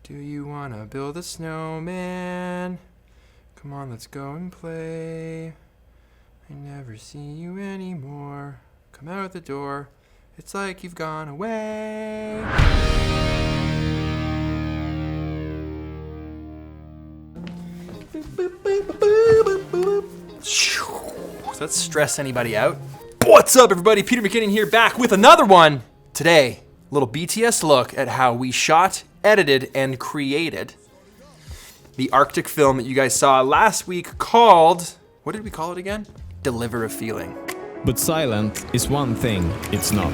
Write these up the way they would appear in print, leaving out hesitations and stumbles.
Do you wanna build a snowman? Come on, let's go and play. I never see you anymore. Come out the door. It's like you've gone away. Does that stress anybody out? What's up, everybody? Peter McKinnon here, back with another one. Today, a little BTS look at how we shot, edited, and created the Arctic film that you guys saw last week called, what did we call it again? Deliver a Feeling. But silent is one thing it's not.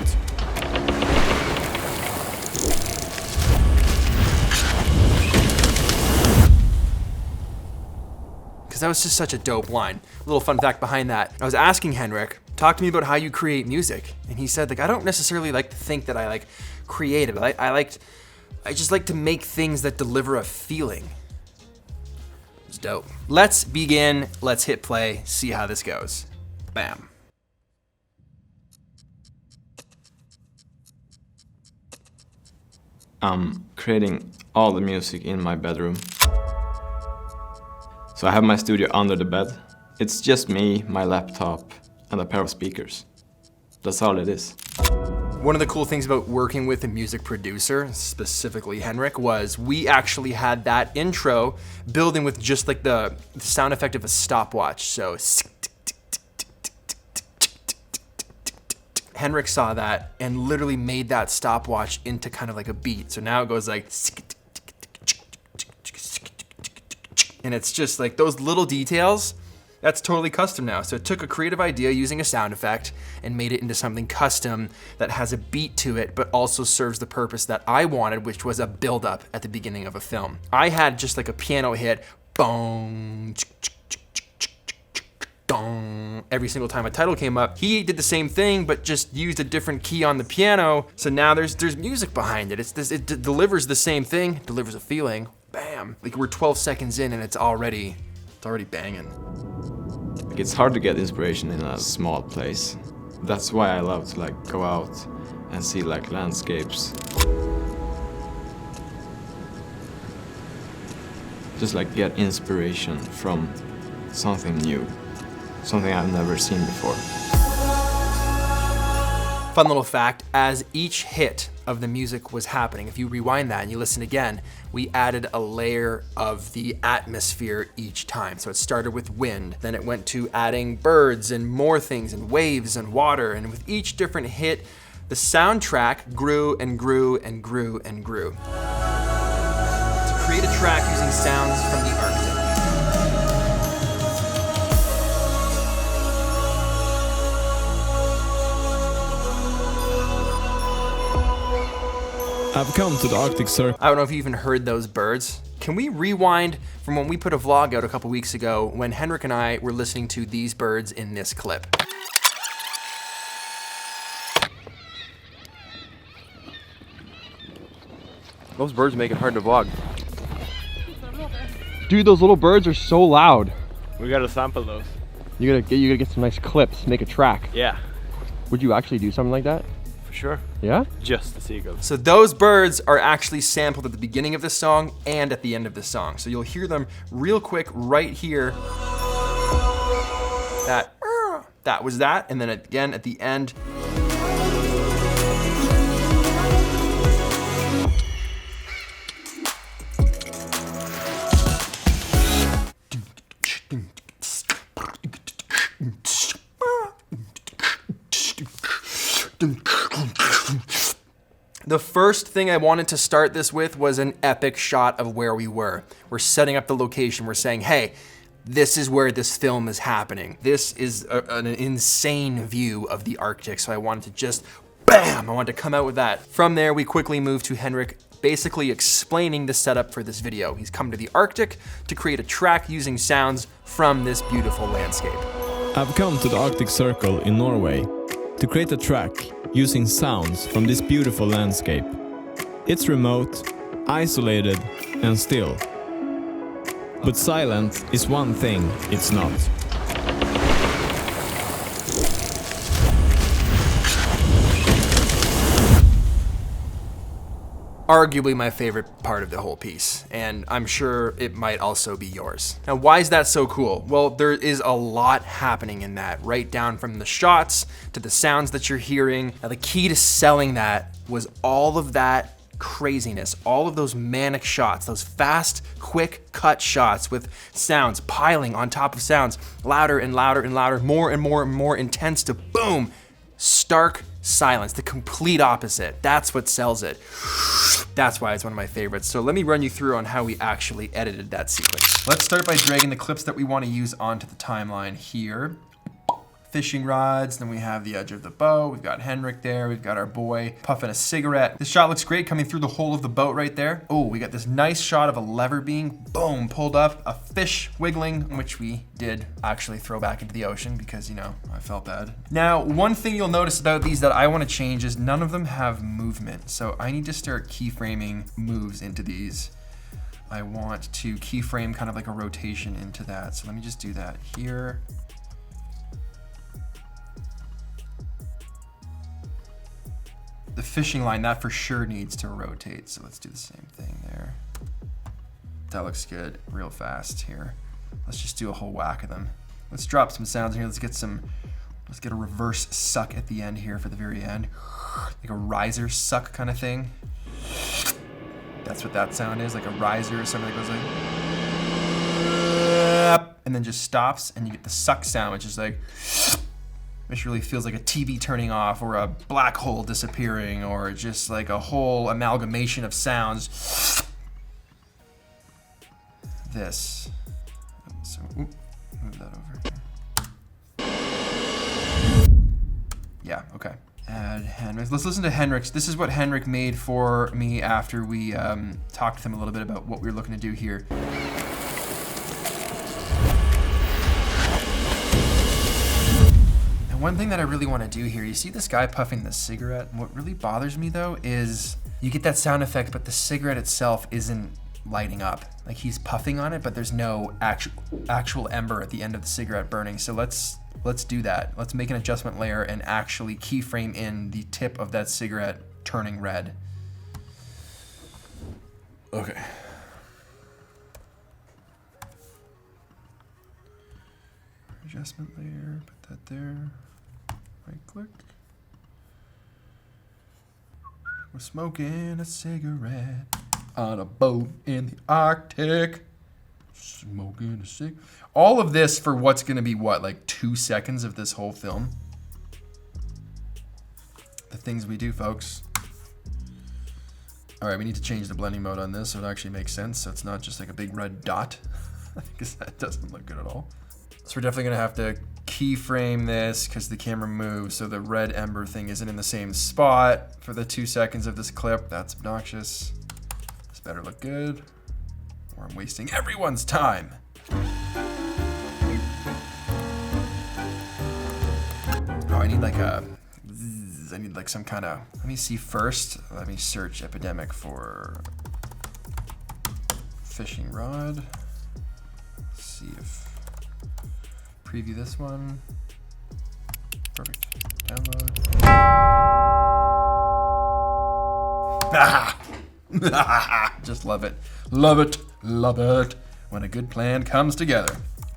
Because that was just such a dope line. A little fun fact behind that. I was asking Henrik, talk to me about how you create music. And he said, I don't necessarily like to think that I create it. I just like to make things that deliver a feeling. It's dope. Let's begin, let's hit play, see how this goes. Bam. I'm creating all the music in my bedroom. So I have my studio under the bed. It's just me, my laptop, and a pair of speakers. That's all it is. One of the cool things about working with a music producer, specifically Henrik, was we actually had that intro building with just like the sound effect of a stopwatch. So Henrik saw that and literally made that stopwatch into kind of like a beat. So now it goes like, and it's just like those little details. That's totally custom now. So it took a creative idea using a sound effect and made it into something custom that has a beat to it, but also serves the purpose that I wanted, which was a build-up at the beginning of a film. I had just like a piano hit, boom, dong, every single time a title came up. He did the same thing, but just used a different key on the piano. So now there's music behind it. It delivers the same thing, delivers a feeling, bam. Like we're 12 seconds in and it's already banging. It's hard to get inspiration in a small place. That's why I love to go out and see landscapes. Just get inspiration from something new, something I've never seen before. Fun little fact, as each hit of the music was happening, if you rewind that and you listen again, we added a layer of the atmosphere each time. So it started with wind, then it went to adding birds and more things and waves and water. And with each different hit, the soundtrack grew and grew and grew and grew. To create a track using sounds from the Arctic. I've come to the Arctic Circle. I don't know if you even heard those birds. Can we rewind from when we put a vlog out a couple weeks ago when Henrik and I were listening to these birds in this clip? Those birds make it hard to vlog. Dude, those little birds are so loud. We gotta sample those. You gotta get some nice clips, make a track. Yeah, Would you actually do something like that? for sure. Yeah? Just the seagulls. So those birds are actually sampled at the beginning of the song and at the end of the song. So you'll hear them real quick right here. That was that, and then again at the end. The first thing I wanted to start this with was an epic shot of where we were. We're setting up the location. We're saying, hey, this is where this film is happening. This is an insane view of the Arctic. So I wanted to just, bam, I wanted to come out with that. From there, we quickly moved to Henrik basically explaining the setup for this video. He's come to the Arctic to create a track using sounds from this beautiful landscape. I've come to the Arctic Circle in Norway to create a track using sounds from this beautiful landscape. It's remote, isolated, and still. But silent is one thing it's not. arguably my favorite part of the whole piece, and I'm sure it might also be yours. Now, why is that so cool? Well, there is a lot happening in that, right down from the shots to the sounds that you're hearing. Now, the key to selling that was all of that craziness, all of those manic shots, those fast, quick cut shots with sounds piling on top of sounds, louder and louder and louder, more and more and more intense to boom, stark silence, the complete opposite. That's what sells it. That's why it's one of my favorites. So let me run you through on how we actually edited that sequence. Let's start by dragging the clips that we want to use onto the timeline here. Fishing rods, then we have the edge of the boat. We've got Henrik there. We've got our boy puffing a cigarette. This shot looks great coming through the hole of the boat right there. Oh, we got this nice shot of a lever being, boom, pulled up, a fish wiggling, which we did actually throw back into the ocean because, you know, I felt bad. Now, one thing you'll notice about these that I want to change is none of them have movement. So I need to start keyframing moves into these. I want to keyframe kind of like a rotation into that. So let me just do that here. The fishing line, that for sure needs to rotate. So let's do the same thing there. That looks good, real fast here. Let's just do a whole whack of them. Let's drop some sounds in here. Let's get a reverse suck at the end here for the very end. Like a riser suck kind of thing. That's what that sound is, like a riser or something that goes like, and then just stops and you get the suck sound, which is like, which really feels like a TV turning off or a black hole disappearing or just like a whole amalgamation of sounds. This. So, move that over here. Yeah, okay. Add Henrik. Let's listen to Henrik's. This is what Henrik made for me after we talked to him a little bit about what we were looking to do here. One thing that I really want to do here, you see this guy puffing the cigarette? And what really bothers me though is you get that sound effect, but the cigarette itself isn't lighting up. Like he's puffing on it, but there's no actual ember at the end of the cigarette burning. So let's do that. Let's make an adjustment layer and actually keyframe in the tip of that cigarette turning red. Okay. Adjustment layer, put that there. Right click. We're smoking a cigarette on a boat in the Arctic. Smoking a cig. All of this for what's gonna be what, like 2 seconds of this whole film? The things we do, folks. All right, we need to change the blending mode on this so it actually makes sense. So it's not just like a big red dot, because that doesn't look good at all. So we're definitely gonna have to keyframe this because the camera moves, so the red ember thing isn't in the same spot for the 2 seconds of this clip. That's obnoxious. This better look good, or I'm wasting everyone's time. Oh, I need like some kind of, let me see first. Let me search epidemic for fishing rod. Let's see if, preview this one. Perfect. Download. Just love it. Love it. Love it. When a good plan comes together.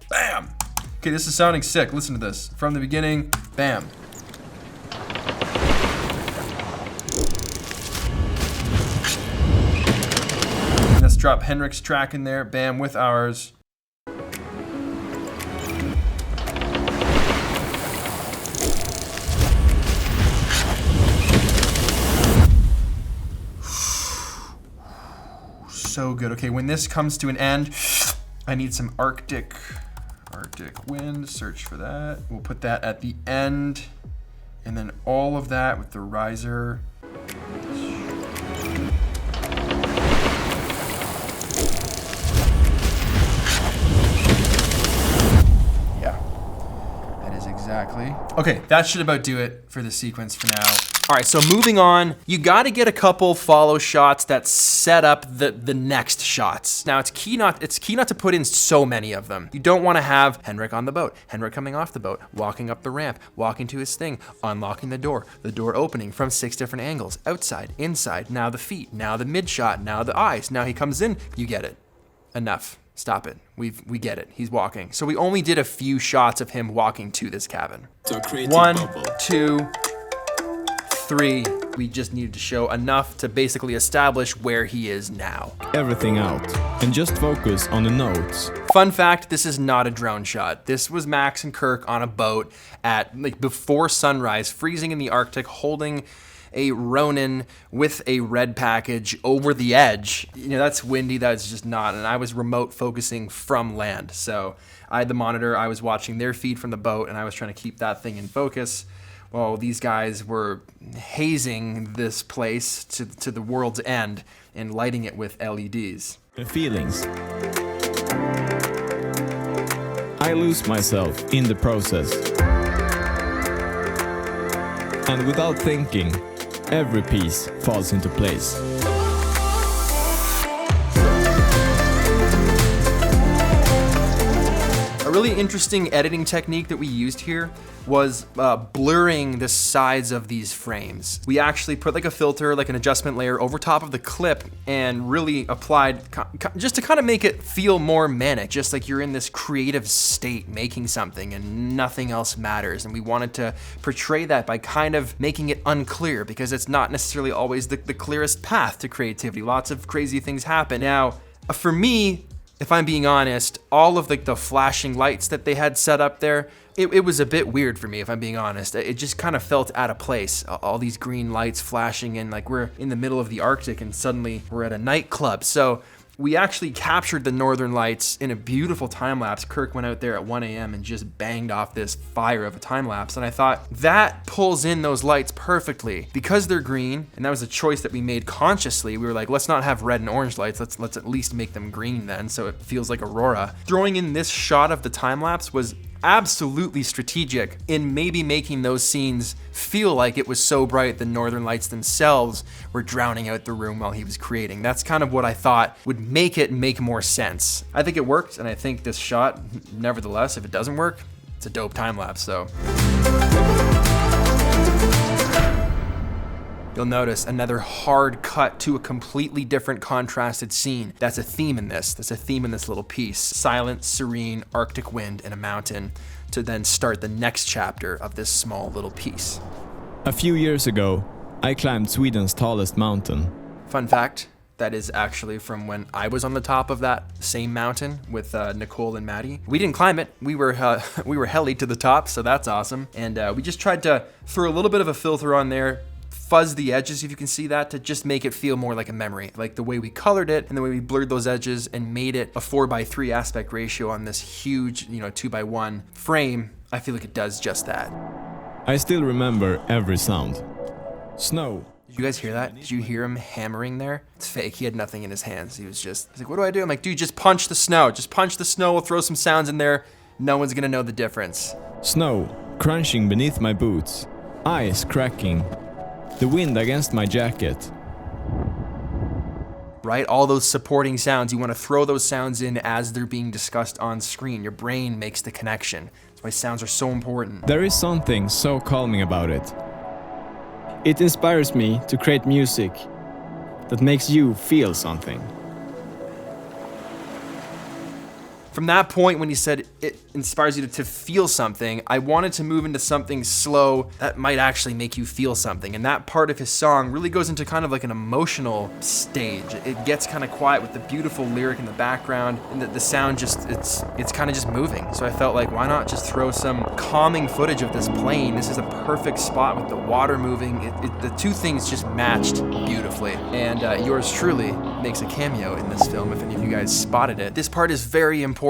Bam! Okay, this is sounding sick. Listen to this. From the beginning, bam. Let's drop Henrik's track in there. Bam, with ours. So good. Okay, when this comes to an end, I need some Arctic wind. Search for that. We'll put that at the end, and then all of that with the riser. Yeah, that is exactly. Okay, that should about do it for the sequence for now. All right, so moving on, you got to get a couple follow shots that set up the next shots. Now it's key not to put in so many of them. You don't want to have Henrik on the boat, Henrik coming off the boat, walking up the ramp, walking to his thing, unlocking the door opening from 6 different angles, outside, inside, now the feet, now the mid shot, now the eyes, now he comes in, you get it. Enough. Stop it. We get it. He's walking. So we only did a few shots of him walking to this cabin. 1, 2, 3. We just needed to show enough to basically establish where he is now. Everything out and just focus on the notes. Fun fact, this is not a drone shot. This was Max and Kirk on a boat at before sunrise, freezing in the Arctic, holding a Ronin with a red package over the edge. That's windy, that's just not, and I was remote focusing from land. So I had the monitor, I was watching their feed from the boat, and I was trying to keep that thing in focus. Well, these guys were hazing this place to the world's end and lighting it with LEDs. The feelings. I lose myself in the process. And without thinking, every piece falls into place. A really interesting editing technique that we used here was blurring the sides of these frames. We actually put like a filter, like an adjustment layer over top of the clip and really applied just to kind of make it feel more manic, just like you're in this creative state making something and nothing else matters. And we wanted to portray that by kind of making it unclear, because it's not necessarily always the clearest path to creativity. Lots of crazy things happen. Now, for me, if I'm being honest, all of the flashing lights that they had set up there, it was a bit weird for me, if I'm being honest. It just kind of felt out of place. All these green lights flashing and like we're in the middle of the Arctic and suddenly we're at a nightclub. So we actually captured the northern lights in a beautiful time lapse. Kirk went out there at 1 a.m. and just banged off this fire of a time lapse. And I thought that pulls in those lights perfectly because they're green. And that was a choice that we made consciously. We were like, let's not have red and orange lights. Let's at least make them green then, so it feels like aurora. Throwing in this shot of the time lapse was absolutely strategic in maybe making those scenes feel like it was so bright the northern lights themselves were drowning out the room while he was creating. That's kind of what I thought would make it make more sense. I think it worked, and I think this shot, nevertheless, if it doesn't work, it's a dope time lapse, so. You'll notice another hard cut to a completely different contrasted scene. That's a theme in this. That's a theme in this little piece. Silent, serene, Arctic wind and a mountain to then start the next chapter of this small little piece. A few years ago, I climbed Sweden's tallest mountain. Fun fact, that is actually from when I was on the top of that same mountain with Nicole and Maddie. We didn't climb it. We were heli to the top, so that's awesome. And we just tried to throw a little bit of a filter on there, fuzz the edges, if you can see that, to just make it feel more like a memory. Like the way we colored it and the way we blurred those edges and made it a 4:3 aspect ratio on this huge, 2:1 frame, I feel like it does just that. I still remember every sound. Snow. Did you guys hear that? Did you hear him hammering there? It's fake. He had nothing in his hands. He's like, what do I do? I'm like, dude, just punch the snow. Just punch the snow. We'll throw some sounds in there. No one's gonna know the difference. Snow crunching beneath my boots. Ice cracking. The wind against my jacket. Right? All those supporting sounds, you want to throw those sounds in as they're being discussed on screen. Your brain makes the connection. That's why sounds are so important. There is something so calming about it. It inspires me to create music that makes you feel something. From that point when he said it inspires you to feel something, I wanted to move into something slow that might actually make you feel something. And that part of his song really goes into kind of like an emotional stage. It gets kind of quiet with the beautiful lyric in the background, and the sound just, it's kind of just moving. So I felt like, why not just throw some calming footage of this plane? This is a perfect spot with the water moving. The two things just matched beautifully. And yours truly makes a cameo in this film, if any of you guys spotted it. This part is very important.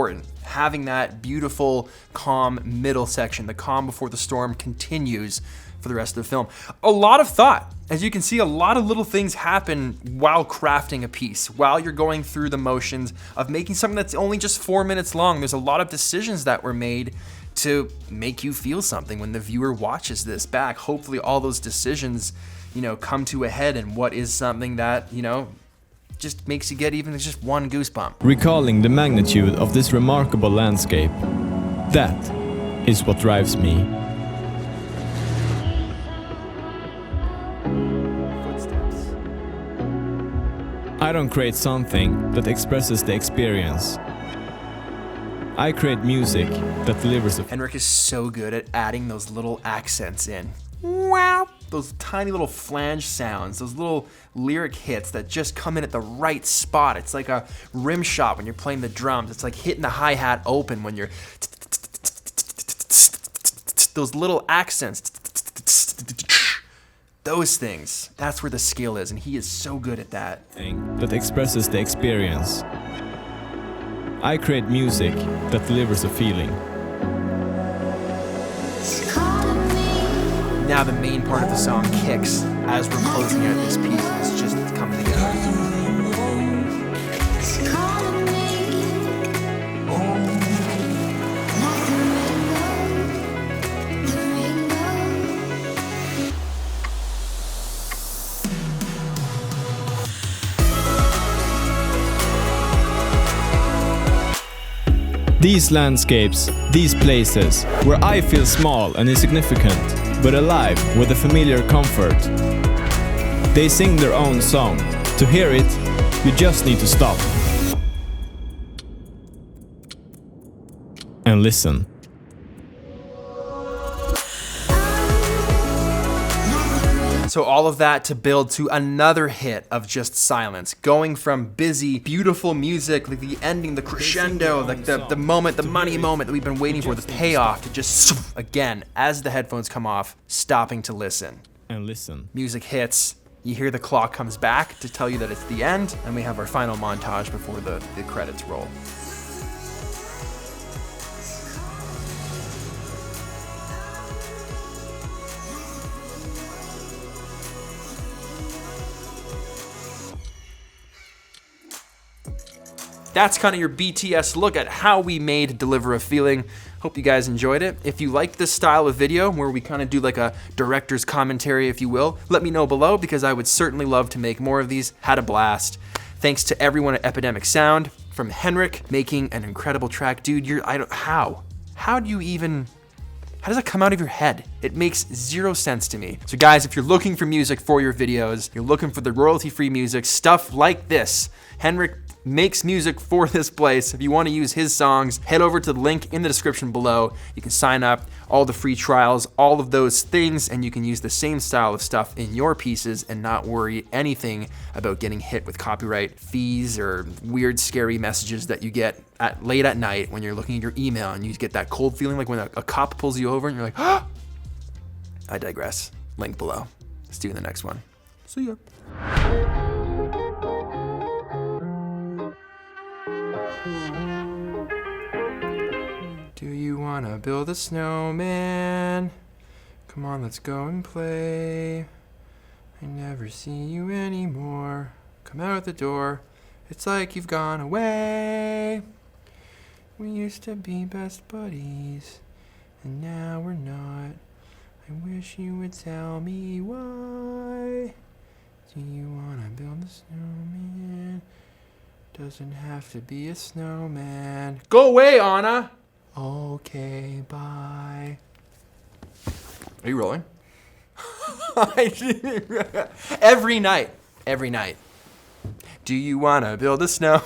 Having that beautiful, calm middle section, the calm before the storm continues for the rest of the film. A lot of thought. As you can see, a lot of little things happen while crafting a piece, while you're going through the motions of making something that's only just 4 minutes long. There's a lot of decisions that were made to make you feel something when the viewer watches this back. Hopefully all those decisions, come to a head in what is something that, just makes you get even just one goosebump. Recalling the magnitude of this remarkable landscape, that is what drives me. Footsteps. I don't create something that expresses the experience. I create music that delivers a Henrik is so good at adding those little accents in. Wow! Those tiny little flange sounds, those little lyric hits that just come in at the right spot. It's like a rim shot when you're playing the drums. It's like hitting the hi-hat open when you're... Those little accents. Those things. That's where the skill is, and he is so good at that. thing that expresses the experience. I create music that delivers a feeling. Now the main part of the song kicks as we're closing out this piece. It's just coming together. These landscapes, these places, where I feel small and insignificant, but alive with a familiar comfort. They sing their own song. To hear it, you just need to stop and listen. So all of that to build to another hit of just silence, going from busy, beautiful music, like the ending, the crescendo, like the moment, the money moment that we've been waiting for, the payoff, to just, again, as the headphones come off, stopping to listen. And listen. Music hits, you hear the clock comes back to tell you that it's the end, and we have our final montage before the credits roll. That's kind of your BTS look at how we made Deliver a Feeling. Hope you guys enjoyed it. If you like this style of video, where we kind of do like a director's commentary, if you will, let me know below, because I would certainly love to make more of these. Had a blast. Thanks to everyone at Epidemic Sound, from Henrik, making an incredible track. Dude, how do you even... How does that come out of your head? It makes zero sense to me. So guys, if you're looking for music for your videos, you're looking for the royalty-free music, stuff like this, Henrik makes music for this place. If you want to use his songs, head over to the link in the description below. You can sign up, all the free trials, all of those things, and you can use the same style of stuff in your pieces and not worry anything about getting hit with copyright fees or weird, scary messages that you get late at night when you're looking at your email and you get that cold feeling like when a cop pulls you over and you're like, ah! I digress. Link below. See you in the next one. See ya. Do you wanna build a snowman? Come on, let's go and play. I never see you anymore. Come out the door. It's like you've gone away. We used to be best buddies, and now we're not. I wish you would tell me why. Do you wanna build a snowman? Doesn't have to be a snowman. Go away, Anna! Okay, bye. Are you rolling? Every night. Do you wanna build a snow?